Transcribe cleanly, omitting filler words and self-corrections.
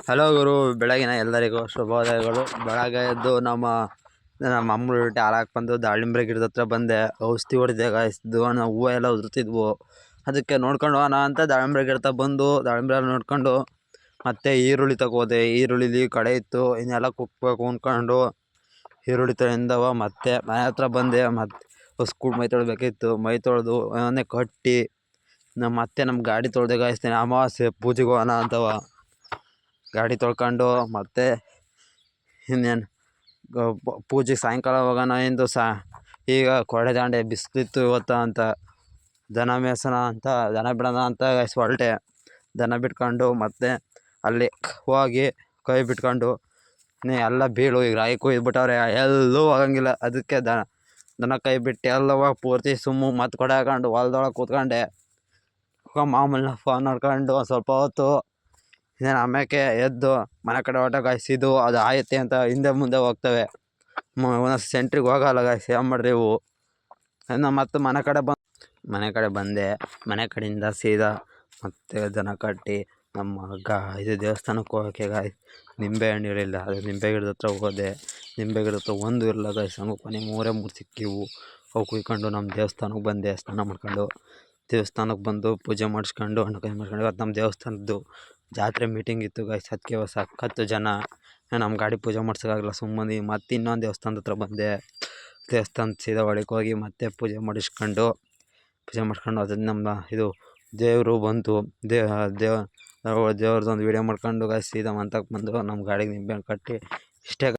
Hello ಗುರು, ಬೆಳಗಿನ ಎಲ್ಲರಿಗೂ ಶುಭೋದಯಗಳು. ಬೆಳಗ್ಗೆ ಎದ್ದು ನಮ್ಮ ಅಮ್ಮನ ರೊಟ್ಟಿ ಹಾಳಾಕ್ ಬಂದು ದಾಳಿಂಬ್ರೆ ಗಿಡದ ಹತ್ರ ಬಂದೆ. ಔಷಧಿ ಹೊಡೆದೆ ಗಾಯಿಸಿದ್ದು ಹೂವು ಎಲ್ಲ ಉದುರ್ತಿದ್ವು. ಅದಕ್ಕೆ ನೋಡ್ಕೊಂಡು ಹೋಗೋಣ ಅಂತ ದಾಳಿಂಬ್ರೆ ಗಿಡ ಬಂದು ದಾಳಿಂಬ್ರೆ ನೋಡ್ಕೊಂಡು ಮತ್ತೆ ಈರುಳ್ಳಿ ತಗೋದೆ. ಈರುಳ್ಳಿಲಿ ಕಡೆ ಇತ್ತು, ಇನ್ನೆಲ್ಲ ಕುಕ್ಬೇಕು ಅಂದ್ಕೊಂಡು ಈರುಳ್ಳಿ ತಗೊಂಡವ. ಮತ್ತೆ ಮನೆ ಹತ್ರ ಬಂದೆ. ಮತ್ತೆ ಸ್ಕೂಲ್ ಮೈ ತೊಳ್ಬೇಕಿತ್ತು, ಮೈ ತೊಳೆದು ಅವನ್ನೇ ಕಟ್ಟಿ ಮತ್ತೆ ನಮ್ಮ ಗಾಡಿ ತೊಳೆದೆ ಗಾಯಿಸ್ತೇನೆ. ಅಮಾವಾಸ್ಯೆ ಪೂಜೆಗೆ ಹೋಗೋಣ ಅಂತವ ಗಾಡಿ ತೊಳ್ಕೊಂಡು ಮತ್ತೆ ಇನ್ನೇನು ಪೂಜೆಗೆ ಸಾಯಂಕಾಲ ಹೋಗೋಣ ಎಂದು ಈಗ ಕೊಡೆ ದಾಂಡೆ ಬಿಸಿಲಿತ್ತು ಇವತ್ತು ಅಂತ ದನ ಮೇಯ್ಸೋಣ ಅಂತ ದನ ಬಿಡೋಣ ಅಂತ ಹೊರಟೆ. ದನ ಬಿಟ್ಕೊಂಡು ಮತ್ತೆ ಅಲ್ಲಿ ಹೋಗಿ ಕೈ ಬಿಟ್ಕೊಂಡು ಎಲ್ಲ ಬೀಳು ಈಗ ರಾಗಿ ಕೊಯ್ದುಬಿಟ್ಟವ್ರೆ, ಎಲ್ಲೂ ಹೋಗಂಗಿಲ್ಲ. ಅದಕ್ಕೆ ದನ ಕೈ ಬಿಟ್ಟು ಎಲ್ಲ ಪೂರ್ತಿ ಸುಮ್ಮು ಮತ್ತೆ ಕೊಡೆ ಹಾಕೊಂಡು ಹೊಲ್ದೊಳಗೆ ಕೂತ್ಕೊಂಡೆ. ಮಾಮೂಲಿ ಫೋನ್ ನೋಡ್ಕೊಂಡು ಸ್ವಲ್ಪ ಹೊತ್ತು ಇನ್ನೇನು ಆಮ್ಯಾಕೆ ಎದ್ದು ಮನೆ ಕಡೆ ಓಟ ಗಾಯಿಸಿದ್ದು ಅದು ಆಯತ್ತೆ ಅಂತ ಹಿಂದೆ ಮುಂದೆ ಹೋಗ್ತವೆ. ಒಂದೊಂದು ಸೆಂಟ್ರಿಗೆ ಹೋಗಲ್ಲ ಗಾಯಿಸಿ ಮಾಡ್ರಿ ಇವು. ಮತ್ತು ಮನೆ ಕಡೆ ಬಂದೆ. ಮನೆ ಕಡೆಯಿಂದ ಸೀದಾ ಮತ್ತೆ ದನ ಕಟ್ಟಿ ನಮ್ಮ ಇದು ದೇವಸ್ಥಾನಕ್ಕೆ ಹೋಗೋಕ್ಕೆ ನಿಂಬೆ ಹಣ್ಣು ಇರಲಿಲ್ಲ. ಅದು ನಿಂಬೆ ಗಿಡದ ಹತ್ರ ಹೋದೆ. ನಿಂಬೆ ಗಿಡದ ಹತ್ರ ಒಂದು ಇರಲ್ಲ ಗಾಯಿಸಿ. ಕೊನೆ ಮೂರೇ ಸಿಕ್ಕಿವು. ಅವು ಕುಯ್ಕೊಂಡು ನಮ್ಮ ದೇವಸ್ಥಾನಕ್ಕೆ ಬಂದೆ. ಸ್ನಾನ ಮಾಡ್ಕೊಂಡು ದೇವಸ್ಥಾನಕ್ಕೆ ಬಂದು ಪೂಜೆ ಮಾಡಿಸ್ಕೊಂಡು ಹಣ್ಣು ಕೈ ಮಾಡ್ಕೊಂಡು ಇವತ್ತು ನಮ್ಮ ದೇವಸ್ಥಾನದ್ದು ಜಾತ್ರೆ ಮೀಟಿಂಗ್ ಇತ್ತು ಗಾಯ್ಸ್. ಅದಕ್ಕೆ ಸಖತ್ತು ಜನ. ನಮ್ಮ ಗಾಡಿ ಪೂಜೆ ಮಾಡ್ಸೋಕ್ಕಾಗಲ್ಲ ಸುಮ್ಮನೆ. ಮತ್ತೆ ಇನ್ನೊಂದು ದೇವಸ್ಥಾನದ ಹತ್ರ ಬಂದೆ. ದೇವಸ್ಥಾನ ಸೀದಾ ಒಳಗೆ ಹೋಗಿ ಮತ್ತೆ ಪೂಜೆ ಮಾಡ್ಕೊಂಡು ಅದನ್ನು ನಮ್ಮ ಇದು ದೇವರು ಬಂತು. ದೇವ್ರದ್ದೊಂದು ವೀಡಿಯೋ ಮಾಡ್ಕೊಂಡು ಗಾಯ್ಸ್ ಸೀದಾ ಮಂತಕ್ಕೆ ಬಂದು ನಮ್ಮ ಗಾಡಿಗೆ ನಿಂಬೆ ಹಣ್ಣು ಕಟ್ಟಿ ಇಷ್ಟೇ.